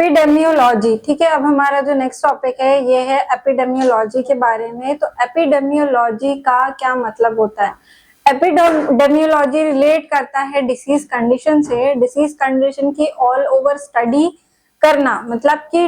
Epidemiology, ठीक है। अब हमारा जो नेक्स्ट टॉपिक है ये है एपिडेमियोलॉजी के बारे में। तो एपिडेमियोलॉजी का क्या मतलब होता है? एपिडेमियोलॉजी रिलेट करता है डिसीज कंडीशन से। डिसीज कंडीशन की ऑल ओवर स्टडी करना, मतलब कि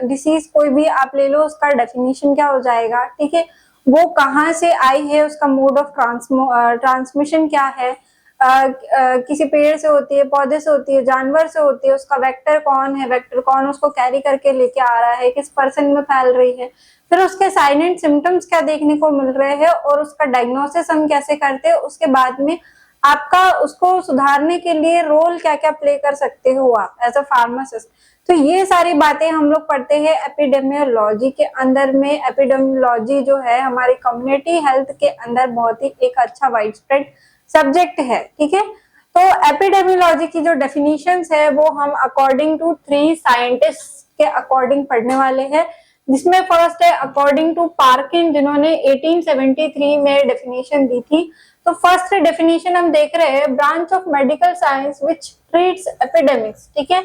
डिसीज कोई भी आप ले लो, उसका डेफिनेशन क्या हो जाएगा, ठीक है। वो कहाँ से आई है, उसका मोड ऑफ ट्रांसमिशन क्या है, किसी पेड़ से होती है, पौधे से होती है, जानवर से होती है, उसका वेक्टर कौन उसको कैरी करके लेके आ रहा है, किस पर्सन में फैल रही है, फिर उसके साइन एंड सिम्टम्स क्या देखने को मिल रहे हैं और उसका डायग्नोसिस हम कैसे करते हैं, उसके बाद में आपका उसको सुधारने के लिए रोल क्या क्या प्ले कर सकते हो आप एज अ फार्मासिस्ट। तो ये सारी बातें हम लोग पढ़ते हैं एपिडेमियोलॉजी के अंदर में। एपिडेमियोलॉजी जो है हमारी कम्युनिटी हेल्थ के अंदर बहुत ही एक अच्छा वाइड स्प्रेड सब्जेक्ट है, ठीक है। तो एपिडेमियोलॉजी की जो डेफिनेशंस है वो हम अकॉर्डिंग टू 3 साइंटिस्ट के अकॉर्डिंग पढ़ने वाले हैं, जिसमें फर्स्ट है अकॉर्डिंग टू पार्किन, जिन्होंने 1873 में डेफिनेशन दी थी। तो फर्स्ट डेफिनेशन हम देख रहे हैं, branch of medical science which treats epidemics, ठीक है।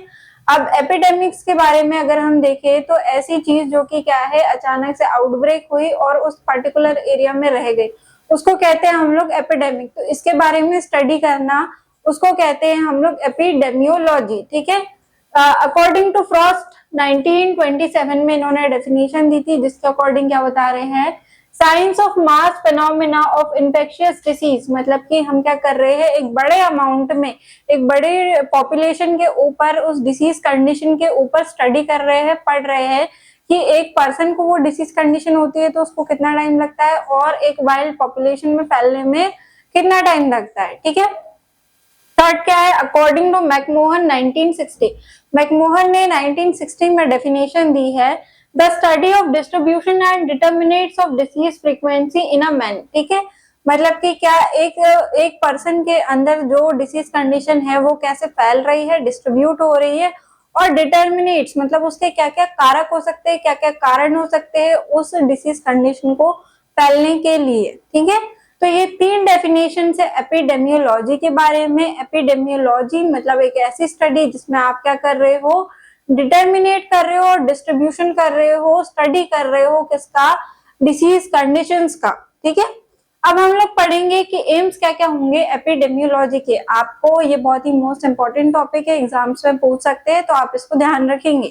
अब एपिडेमिक्स के बारे में अगर हम देखें तो ऐसी चीज जो कि क्या है, अचानक से आउटब्रेक हुई और उस पर्टिकुलर एरिया में रह गई, उसको कहते हैं हम लोग एपिडेमिक। तो इसके बारे में स्टडी करना, उसको कहते हैं हम लोग एपिडेमियोलॉजी, ठीक है। अकॉर्डिंग टू फ्रॉस्ट 1927 में इन्होंने डेफिनेशन दी थी, जिसके अकॉर्डिंग क्या बता रहे हैं, science of mass phenomena of infectious disease, मतलब कि हम क्या कर रहे हैं, एक बड़े अमाउंट में, एक बड़े पॉपुलेशन के ऊपर उस डिसीज कंडीशन के ऊपर स्टडी कर रहे हैं, पढ़ रहे हैं कि एक पर्सन को वो डिसीज कंडीशन होती है तो उसको कितना टाइम लगता है और एक वाइल्ड पॉपुलेशन में फैलने में कितना टाइम लगता है, ठीक है। थर्ड क्या है, अकॉर्डिंग टू मैकमोहन 1960, मैकमोहन ने 1960 में डेफिनेशन दी है, the study of distribution and determinates of disease frequency in a man, ठीक है। मतलब कि क्या एक पर्सन के अंदर जो डिसीज कंडीशन है वो कैसे फैल रही है, डिस्ट्रीब्यूट हो रही है, और डिटर्मिनेट्स मतलब उसके क्या क्या कारक हो सकते हैं, क्या क्या कारण हो सकते हैं उस डिसीज कंडीशन को फैलने के लिए, ठीक है। तो ये 3 डेफिनेशन है एपिडेमियोलॉजी के बारे में। एपिडेमियोलॉजी मतलब एक ऐसी स्टडी जिसमें आप क्या कर रहे हो, डिटर्मिनेट कर रहे हो और डिस्ट्रीब्यूशन कर रहे हो, स्टडी कर रहे हो किसका, डिसीज कंडीशंस का, ठीक है। अब हम लोग पढ़ेंगे कि एम्स क्या क्या होंगे एपिडेमियोलॉजी के। आपको ये बहुत ही मोस्ट इंपॉर्टेंट टॉपिक है, एग्जाम्स में पूछ सकते हैं, तो आप इसको ध्यान रखेंगे।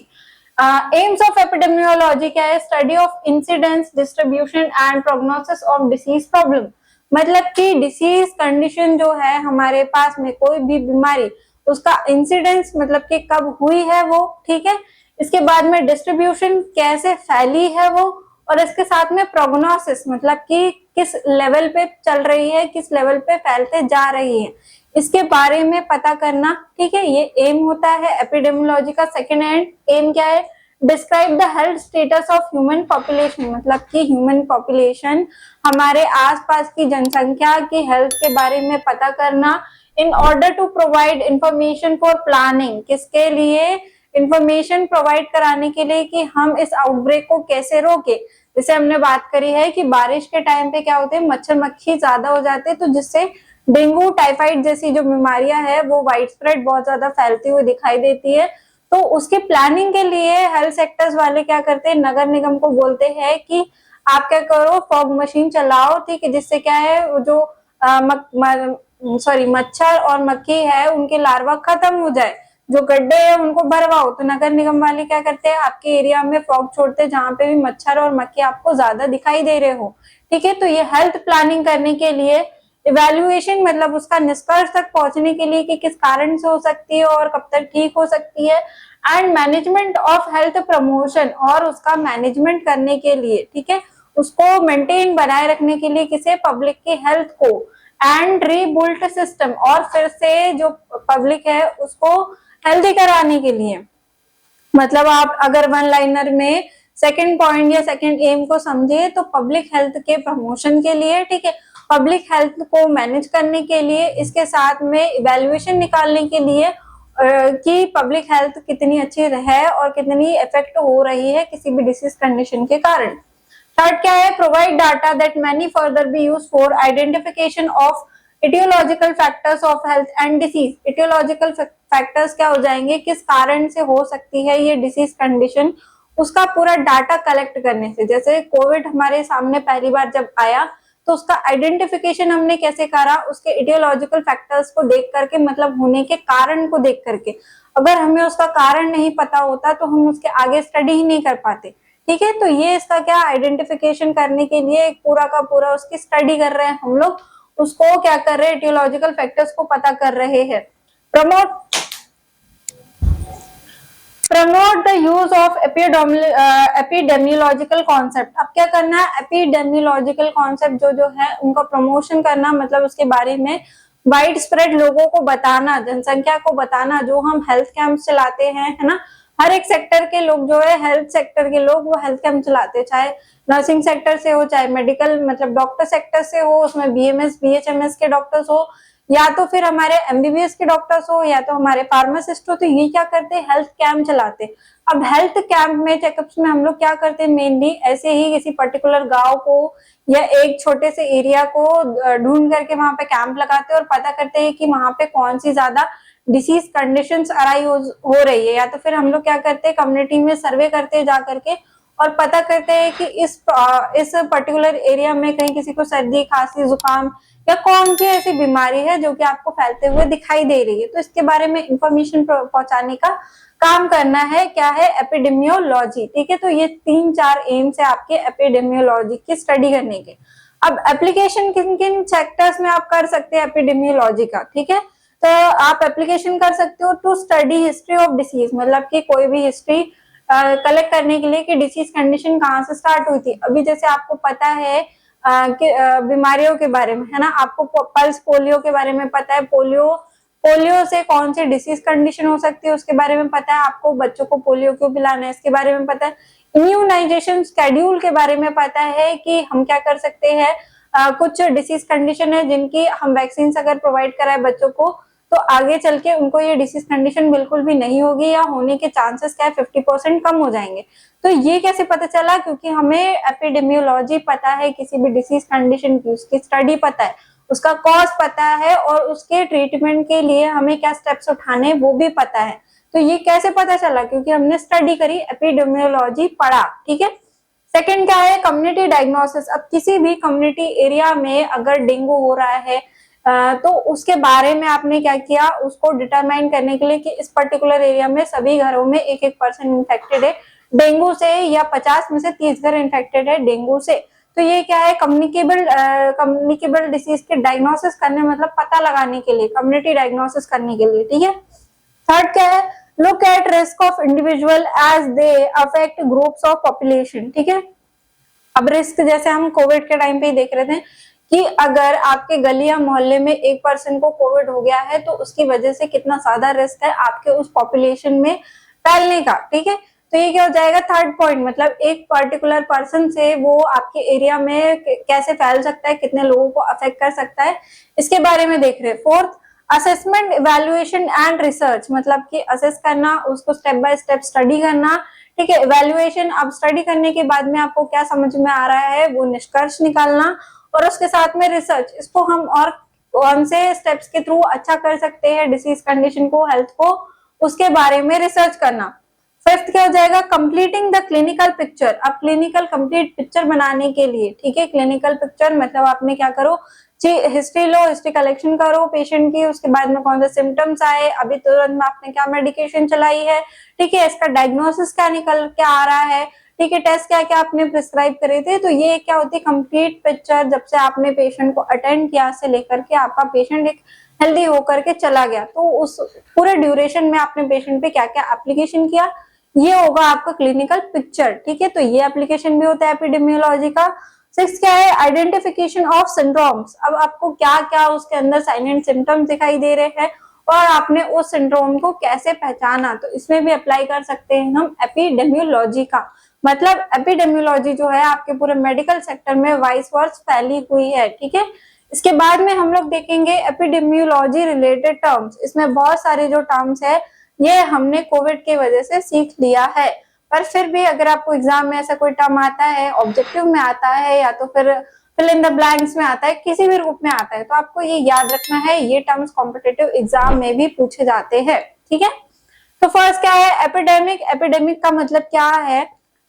एम्स ऑफ एपिडेमियोलॉजी क्या है, study of incidence, distribution and prognosis of disease problem, मतलब कि डिसीज कंडीशन जो है हमारे पास में, कोई भी बीमारी, उसका इंसिडेंस मतलब कि कब हुई है वो, ठीक है। इसके बाद में डिस्ट्रीब्यूशन कैसे फैली है वो, और इसके साथ में प्रोग्नोसिस मतलब कि किस लेवल पे चल रही है, किस लेवल पे फैलते जा रही है, इसके बारे में पता करना, ठीक है। ये एम होता है एपिडेमियोलॉजी का। सेकेंड एम क्या है, describe the health status of human population, मतलब कि ह्यूमन पॉपुलेशन हमारे आसपास की जनसंख्या की हेल्थ के बारे में पता करना, in order to provide information for planning, किसके लिए, इंफॉर्मेशन प्रोवाइड कराने के लिए कि हम इस आउटब्रेक को कैसे रोके। जैसे हमने बात करी है कि बारिश के टाइम पे क्या होते हैं, मच्छर मक्खी ज्यादा हो जाते हैं, तो जिससे डेंगू टाइफाइड जैसी जो बीमारियां है वो वाइड स्प्रेड बहुत ज्यादा फैलती हुई दिखाई देती है। तो उसके प्लानिंग के लिए हेल्थ सेक्टर्स वाले क्या करते हैं, नगर निगम को बोलते हैं कि आप क्या करो, फॉग मशीन चलाओ, ठीक है, जिससे क्या है जो मच्छर और मक्खी है उनके लार्वा खत्म हो जाए, जो गड्ढे है उनको भरवाओ। तो नगर निगम वाले क्या करते हैं, आपके एरिया में फॉग छोड़ते हैं जहां पे भी मच्छर और मक्खी आपको ज्यादा दिखाई दे रहे हो, ठीक है। तो ये हेल्थ प्लानिंग करने के लिए, इवैल्यूएशन मतलब उसका निष्कर्ष तक पहुंचने के लिए कि किस कारण से हो सकती है और कब तक ठीक हो सकती है, and management of health promotion, और उसका मैनेजमेंट करने के लिए, ठीक है, उसको मेंटेन बनाए रखने के लिए किसे, पब्लिक की हेल्थ को, एंड रीबुल्ट सिस्टम, और फिर से जो पब्लिक है उसको हेल्दी कराने के लिए। मतलब आप अगर वन लाइनर में सेकंड पॉइंट या सेकंड एम को समझे तो पब्लिक हेल्थ के प्रमोशन के लिए, ठीक है, पब्लिक हेल्थ को मैनेज करने के लिए, इसके साथ में इवैल्यूएशन निकालने के लिए कि पब्लिक हेल्थ कितनी अच्छी है और कितनी इफेक्ट हो रही है किसी भी डिसीज कंडीशन के कारण। थर्ड क्या है, provide data that many further B use for identification of aetiological factors of health and disease, aetiological factors क्या हो जाएंगे, किस कारण से हो सकती है ये डिसीज कंडीशन, उसका पूरा डाटा कलेक्ट करने से। जैसे कोविड हमारे सामने पहली बार जब आया तो उसका आइडेंटिफिकेशन हमने कैसे करा, उसके इटियोलॉजिकल फैक्टर्स को देख करके, मतलब होने के कारण को देख करके। अगर हमें उसका कारण नहीं पता होता तो हम उसके आगे स्टडी ही नहीं कर पाते, ठीक है। तो ये इसका क्या आइडेंटिफिकेशन करने के लिए एक पूरा का पूरा उसकी स्टडी कर रहे हैं हम लोग, उसको क्या कर रहे हैं, इटियोलॉजिकल फैक्टर्स को पता कर रहे हैं। Promote the use of epidemiological concept. अब क्या करना है, एपिडेमियोलॉजिकल कॉन्सेप्ट जो जो है उनका प्रमोशन करना, मतलब उसके बारे में वाइड स्प्रेड लोगों को बताना, जनसंख्या को बताना। जो हम हेल्थ कैंप चलाते हैं, है ना, हर एक सेक्टर के लोग जो है, हेल्थ सेक्टर के लोग वो हेल्थ कैंप चलाते हैं, चाहे नर्सिंग सेक्टर से हो, चाहे मेडिकल मतलब डॉक्टर सेक्टर से हो, उसमें बीएमएस बीएचएमएस के डॉक्टर्स हो, या तो फिर हमारे एमबीबीएस के डॉक्टर्स हो, या तो हमारे फार्मासिस्ट हो। तो ये क्या करते हैं, हेल्थ कैंप चलाते हैं। अब हेल्थ कैंप में, चेकअप्स में हम लोग क्या करते हैं, मेनली ऐसे ही किसी पर्टिकुलर गांव को या एक छोटे से एरिया को ढूंढ करके वहां पे कैंप लगाते हैं और पता करते हैं कि वहां पे कौन सी ज्यादा डिसीज कंडीशंस अराइज हो रही है। या तो फिर हम लोग क्या करते हैं, कम्युनिटी में सर्वे करते हैं जा करके और पता करते हैं कि इस पर्टिकुलर एरिया में कहीं किसी को सर्दी खांसी जुकाम या कौन सी ऐसी बीमारी है जो कि आपको फैलते हुए दिखाई दे रही है। तो इसके बारे में इंफॉर्मेशन पहुंचाने का काम करना है, क्या है, एपिडेमियोलॉजी, ठीक है। तो ये 3-4 एम्स है आपके एपिडेमियोलॉजी की स्टडी करने के। अब एप्लीकेशन किन किन सेक्टर्स में आप कर सकते हैं एपिडेमियोलॉजी का, ठीक है। तो आप एप्लीकेशन कर सकते हो to study history of disease, मतलब कि कोई भी हिस्ट्री कलेक्ट करने के लिए कि डिसीज कंडीशन कहाँ से स्टार्ट हुई थी। अभी जैसे आपको पता है कि बीमारियों के बारे में, है ना, आपको पल्स पोलियो के बारे में पता है, पोलियो से कौन सी डिसीज कंडीशन हो सकती है उसके बारे में पता है, आपको बच्चों को पोलियो क्यों पिलाना है इसके बारे में पता है, इम्यूनाइजेशन शेड्यूल के बारे में पता है कि हम क्या कर सकते हैं, कुछ डिसीज कंडीशन है जिनकी हम वैक्सीन अगर प्रोवाइड कराए बच्चों को तो आगे चल के उनको ये डिसीज कंडीशन बिल्कुल भी नहीं होगी या होने के चांसेस क्या है 50% कम हो जाएंगे। तो ये कैसे पता चला, क्योंकि हमें एपिडेमियोलॉजी पता है, किसी भी डिसीज कंडीशन की उसकी स्टडी पता है, उसका कॉज पता है और उसके ट्रीटमेंट के लिए हमें क्या स्टेप्स उठाने वो भी पता है। तो ये कैसे पता चला, क्योंकि हमने स्टडी करी, एपिडेमियोलॉजी पढ़ा, ठीक है। सेकंड क्या है, कम्युनिटी डायग्नोसिस। अब किसी भी कम्युनिटी एरिया में अगर डेंगू हो रहा है तो उसके बारे में आपने क्या किया, उसको डिटरमाइन करने के लिए कि इस पर्टिकुलर एरिया में सभी घरों में 1-1% इन्फेक्टेड है डेंगू से, या 50 में से 30 घर इन्फेक्टेड है डेंगू से। तो ये क्या है, कम्युनिकेबल डिसीज के डायग्नोसिस करने, मतलब पता लगाने के लिए, कम्युनिटी डायग्नोसिस करने के लिए, ठीक है। थर्ड क्या है, look at risk of individual as they affect groups of population, ठीक है। अब रिस्क जैसे हम कोविड के टाइम पे ही देख रहे थे कि अगर आपके गली या मोहल्ले में 1% को कोविड हो गया है तो उसकी वजह से कितना ज्यादा रिस्क है आपके उस पॉपुलेशन में फैलने का, ठीक है। तो ये क्या हो जाएगा, थर्ड पॉइंट, मतलब एक पर्टिकुलर पर्सन से वो आपके एरिया में कैसे फैल सकता है, कितने लोगों को अफेक्ट कर सकता है, इसके बारे में देख रहे हैं। Fourth, assessment, evaluation and research, मतलब कि असेस करना, उसको स्टेप बाय स्टेप स्टडी करना, ठीक है। इवैल्यूएशन, अब स्टडी करने के बाद में आपको क्या समझ में आ रहा है वो निष्कर्ष निकालना, और उसके साथ में रिसर्च, इसको हम और कौन से स्टेप्स के थ्रू अच्छा कर सकते हैं डिसीज कंडीशन को, हेल्थ को, उसके बारे में रिसर्च करना। फिफ्थ क्या हो जाएगा, कंप्लीटिंग द क्लिनिकल पिक्चर। अब क्लिनिकल कंप्लीट पिक्चर बनाने के लिए, ठीक है, क्लिनिकल पिक्चर मतलब आपने क्या करो, हिस्ट्री लो, हिस्ट्री कलेक्शन करो पेशेंट की, उसके बाद में कौन से सिम्टम्स आए, अभी तुरंत में आपने क्या मेडिकेशन चलाई है, ठीक है, इसका डायग्नोसिस क्या निकल के आ रहा है, ठीक है, टेस्ट क्या क्या आपने प्रिस्क्राइब करे थे। तो ये क्या होती है, कंप्लीट पिक्चर, जब से आपने पेशेंट को अटेंड किया से लेकर के आपका पेशेंट एक हेल्दी होकर के चला गया, तो उस पूरे ड्यूरेशन में आपने पेशेंट पे क्या क्या एप्लीकेशन किया, ये होगा आपका क्लिनिकल पिक्चर, ठीक है। तो ये एप्लीकेशन भी होता है एपिडेमियोलॉजी का। सिक्स क्या है, आइडेंटिफिकेशन ऑफ सिंड्रोम्स। अब आपको क्या क्या उसके अंदर साइन एंड सिम्टम्स दिखाई दे रहे हैं और आपने उस सिंड्रोम को कैसे पहचाना, तो इसमें भी अप्लाई कर सकते हैं हम एपिडेमियोलॉजी का। मतलब एपिडेमियोलॉजी जो है आपके पूरे मेडिकल सेक्टर में वाइस वर्स फैली हुई है, ठीक है। इसके बाद में हम लोग देखेंगे एपिडेमियोलॉजी रिलेटेड टर्म्स। इसमें बहुत सारे जो टर्म्स है ये हमने कोविड की वजह से सीख लिया है, पर फिर भी अगर आपको एग्जाम में ऐसा कोई टर्म आता है, ऑब्जेक्टिव में आता है या तो फिर फिल इन द ब्लैंक्स में आता है, किसी भी रूप में आता है, तो आपको ये याद रखना है, ये टर्म्स कॉम्पिटिटिव एग्जाम में भी पूछे जाते हैं, ठीक है। तो फर्स्ट क्या है एपिडेमिक। एपिडेमिक का मतलब क्या है,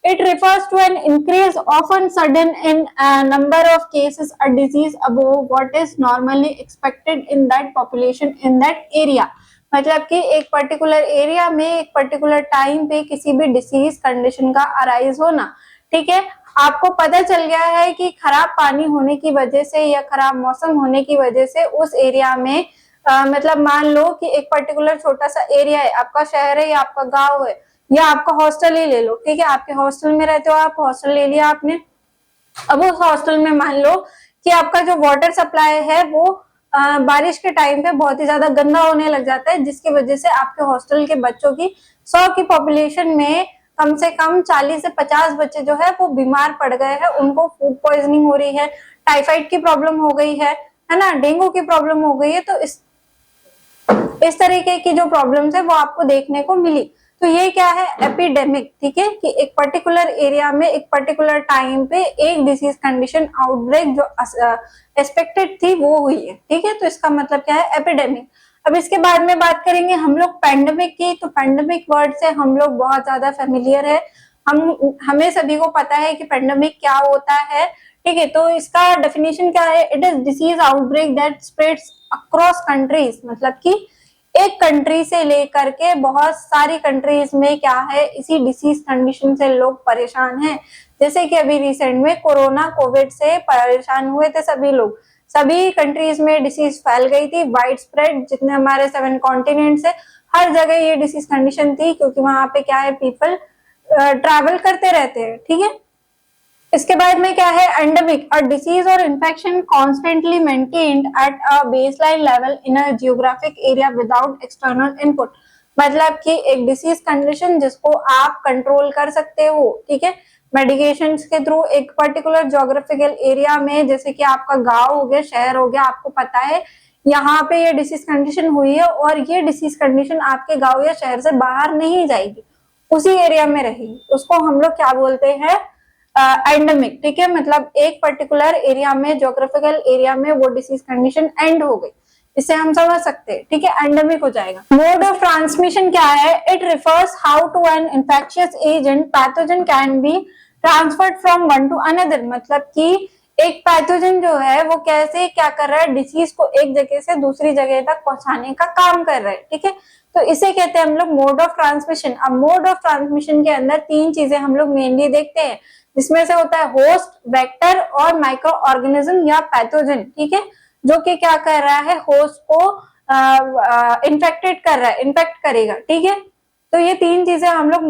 it refers to an increase often sudden in number of cases a disease above what is normally expected in that population in that area। मतलब कि एक पर्टिकुलर एरिया में एक पर्टिकुलर टाइम पे किसी भी डिसीज कंडीशन का अराइज होना, ठीक है। आपको पता चल गया है कि खराब पानी होने की वजह से या खराब मौसम होने की वजह से उस एरिया में मतलब मान लो कि एक पर्टिकुलर छोटा सा एरिया है, आपका शहर है या आपका गांव है या आपका हॉस्टल ही ले लो, ठीक है। आपके हॉस्टल में रहते हो, आप हॉस्टल ले लिया आपने। अब उस हॉस्टल में मान लो कि आपका जो वाटर सप्लाई है वो बारिश के टाइम पे बहुत ही ज्यादा गंदा होने लग जाता है, जिसकी वजह से आपके हॉस्टल के बच्चों की 100 की पॉपुलेशन में कम से कम 40 से 50 बच्चे जो है वो बीमार पड़ गए हैं, उनको फूड पॉइजनिंग हो रही है, टाइफाइड की प्रॉब्लम हो गई है ना, डेंगू की प्रॉब्लम हो गई है। तो इस तरीके की जो प्रॉब्लम्स है वो आपको देखने को मिली। तो ये क्या है एपिडेमिक, ठीक है, कि एक पर्टिकुलर एरिया में एक पर्टिकुलर टाइम पे एक डिसीज कंडीशन आउटब्रेक जो एक्सपेक्टेड थी वो हुई है, ठीक है। तो इसका मतलब क्या है एपिडेमिक। अब इसके बाद में बात करेंगे हम लोग पैंडेमिक की। तो पैंडेमिक वर्ड से हम लोग बहुत ज्यादा फेमिलियर है, हमें सभी को पता है कि पैंडेमिक क्या होता है, ठीक है। तो इसका डेफिनेशन क्या है, it is disease outbreak that spreads across countries. मतलब कि एक कंट्री से लेकर के बहुत सारी कंट्रीज में क्या है इसी डिसीज कंडीशन से लोग परेशान हैं। जैसे कि अभी रिसेंट में कोरोना कोविड से परेशान हुए थे सभी लोग, सभी कंट्रीज में डिसीज फैल गई थी वाइड स्प्रेड, जितने हमारे 7 कॉन्टिनेंट्स है हर जगह ये डिसीज कंडीशन थी, क्योंकि वहां पे क्या है पीपल ट्रैवल करते रहते हैं, ठीक है। इसके बाद में क्या है एंडेमिक, अ डिसीज और infection constantly maintained at a baseline level in a geographic area without external input. मतलब कि एक डिसीज कंडीशन जिसको आप कंट्रोल कर सकते हो, ठीक है, मेडिकेशन के थ्रू एक पर्टिकुलर ज्योग्राफिकल एरिया में, जैसे कि आपका गांव हो गया, शहर हो गया, आपको पता है यहाँ पे ये डिसीज कंडीशन हुई है और ये डिसीज कंडीशन आपके गांव या शहर से बाहर नहीं जाएगी, उसी एरिया में रहेगी, उसको हम लोग क्या बोलते हैं एंडेमिक, ठीक है। मतलब एक पर्टिकुलर एरिया में ज्योग्राफिकल एरिया में वो डिसीज कंडीशन एंड हो गई, इसे हम समझ सकते हैं, ठीक है, एंडेमिक हो जाएगा। मोड ऑफ ट्रांसमिशन क्या है, it refers how to an infectious agent pathogen can be transferred from one to another. मतलब कि एक पैथोजन जो है वो कैसे क्या कर रहा है, डिसीज को एक जगह से दूसरी जगह तक पहुंचाने का काम कर रहा है, ठीक है। तो इसे कहते हैं हम लोग मोड ऑफ ट्रांसमिशन। अब मोड ऑफ ट्रांसमिशन के अंदर 3 चीजें हम लोग मेनली देखते हैं, जिसमें से होता है होस्ट, वेक्टर और माइक्रो ऑर्गेनिज्म या पैथोजन, ठीक है, जो कि क्या कर रहा है होस्ट को इन्फेक्टेड कर रहा है, इन्फेक्ट करेगा, ठीक है। तो ये 3 चीजें हम लोग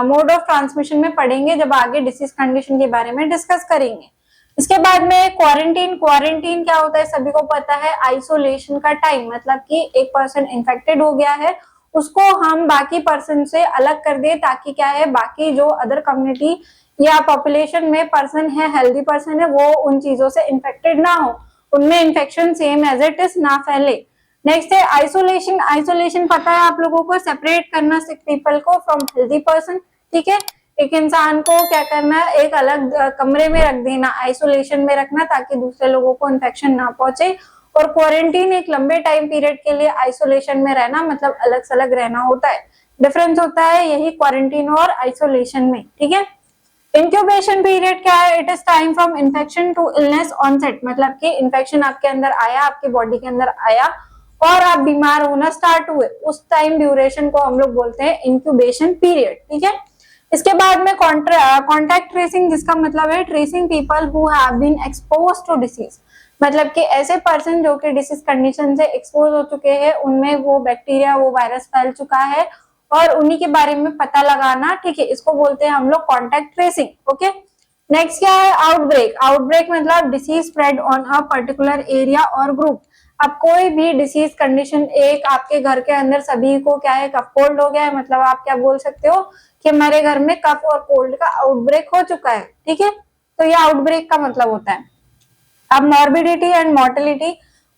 मोड ऑफ ट्रांसमिशन में पढ़ेंगे जब आगे डिसीज कंडीशन के बारे में डिस्कस करेंगे। इसके बाद में क्वारंटीन। क्वारंटीन क्या होता है सभी को पता है, आइसोलेशन का टाइम। मतलब कि एक पर्सन इन्फेक्टेड हो गया है, उसको हम बाकी पर्सन से अलग कर दे, ताकि क्या है बाकी जो अदर कम्युनिटी या पॉपुलेशन में पर्सन है, हेल्दी पर्सन है, वो उन चीजों से इन्फेक्टेड ना हो, उनमें infection same as it is ना फैले। नेक्स्ट है आइसोलेशन। आइसोलेशन पता है आप लोगों को, सेपरेट करना सिक पीपल को फ्रॉम हेल्दी पर्सन, ठीक है। एक इंसान को क्या करना है, एक अलग कमरे में रख देना, आइसोलेशन में रखना, ताकि दूसरे लोगों को इन्फेक्शन ना पहुंचे। और क्वारंटीन एक लंबे टाइम पीरियड के लिए आइसोलेशन में रहना, मतलब अलग अलग रहना होता है। डिफरेंस होता है यही क्वारंटीन और आइसोलेशन में, ठीक है। इंक्यूबेशन पीरियड क्या है, it is time from infection to illness onset. मतलब कि इन्फेक्शन आपके अंदर आया, आपके बॉडी के अंदर आया और आप बीमार होना स्टार्ट हुए, उस टाइम ड्यूरेशन को हम लोग बोलते हैं इंक्यूबेशन पीरियड, ठीक है। इसके बाद में कॉन्टैक्ट ट्रेसिंग, जिसका मतलब है tracing people who have been exposed to disease. मतलब कि ऐसे पर्सन जो कि डिसीज कंडीशन से एक्सपोज हो चुके हैं, उनमें वो बैक्टीरिया वो वायरस फैल चुका है और उन्हीं के बारे में पता लगाना, ठीक है, इसको बोलते हैं हम लोग कॉन्टैक्ट ट्रेसिंग, ओके। नेक्स्ट क्या है आउटब्रेक। आउटब्रेक मतलब disease spread on a particular area और ग्रुप। अब कोई भी डिसीज कंडीशन, एक आपके घर के अंदर सभी को क्या है कफ कोल्ड हो गया है, मतलब आप क्या बोल सकते हो कि हमारे घर में कफ और कोल्ड का आउटब्रेक हो चुका है, ठीक है। तो ये आउटब्रेक का मतलब होता है। अब morbidity and mortality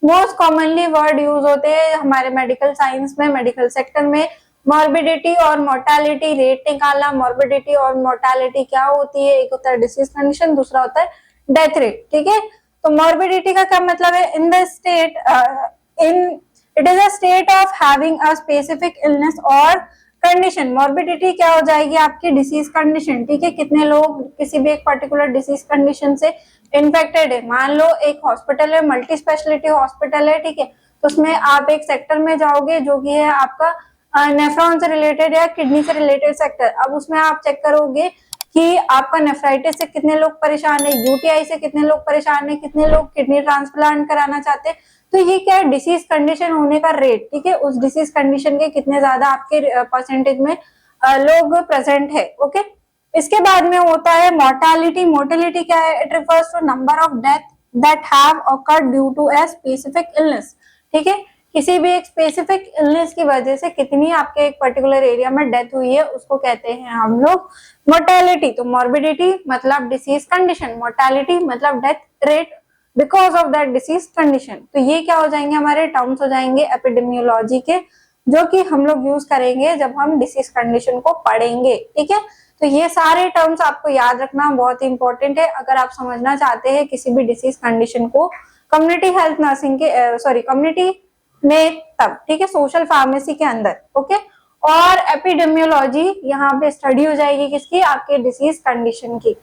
most commonly word use होते हैं हमारे मेडिकल साइंस में, मेडिकल सेक्टर में। मॉर्बिडिटी और मोर्टालिटी रेट निकालना। मॉर्बिडिटी और मोर्टालिटी क्या होती है, एक होता है डिसीज कंडीशन, दूसरा होता है डेथ रेट, ठीक है। तो मॉर्बिडिटी का क्या मतलब है? In the state in it is a state of having a specific illness और कंडीशन। मॉर्बिडिटी क्या हो जाएगी? आपकी डिसीज कंडीशन, ठीक है, कितने लोग किसी भी एक पर्टिकुलर डिसीज कंडीशन से इन्फेक्टेड है। मान लो एक हॉस्पिटल है, मल्टी स्पेशलिटी हॉस्पिटल है, ठीक है, तो उसमें आप एक सेक्टर में जाओगे जो कि है आपका नेफ्रॉन से रिलेटेड या किडनी से रिलेटेड सेक्टर। अब उसमें आप चेक करोगे कि आपका नेफ्राइटिस से कितने लोग परेशान है, यूटीआई से कितने लोग परेशान है, कितने लोग किडनी ट्रांसप्लांट कराना चाहते हैं। तो ये क्या है? डिसीज कंडीशन होने का रेट, ठीक है, उस डिसीज कंडीशन के कितने ज्यादा आपके परसेंटेज में लोग प्रेजेंट है। ओके, इसके बाद में होता है मोर्टालिटी। मोर्टेलिटी क्या है? It refers to number of death that have occurred due to a specific illness, ठीक है, किसी भी एक स्पेसिफिक इलनेस की वजह से कितनी आपके एक पर्टिकुलर एरिया में डेथ हुई है, उसको कहते हैं हम लोग मोर्टेलिटी। तो मॉर्बिडिटी मतलब डिसीज कंडीशन, मोर्टेलिटी मतलब death rate because of that disease condition. तो ये क्या हो जाएंगे? हमारे टर्म्स हो जाएंगे एपिडेमियोलॉजी के, जो कि हम लोग यूज करेंगे जब हम डिसीज कंडीशन को पढ़ेंगे, ठीक है। तो ये सारे टर्म्स आपको याद रखना बहुत ही इंपॉर्टेंट है अगर आप समझना चाहते हैं किसी भी डिसीज कंडीशन को कम्युनिटी हेल्थ नर्सिंग के कम्युनिटी में, तब ठीक है, सोशल फार्मेसी के अंदर। ओके, और एपिडेमियोलॉजी यहाँ पे स्टडी हो जाएगी किसकी? आपके डिसीज कंडीशन की।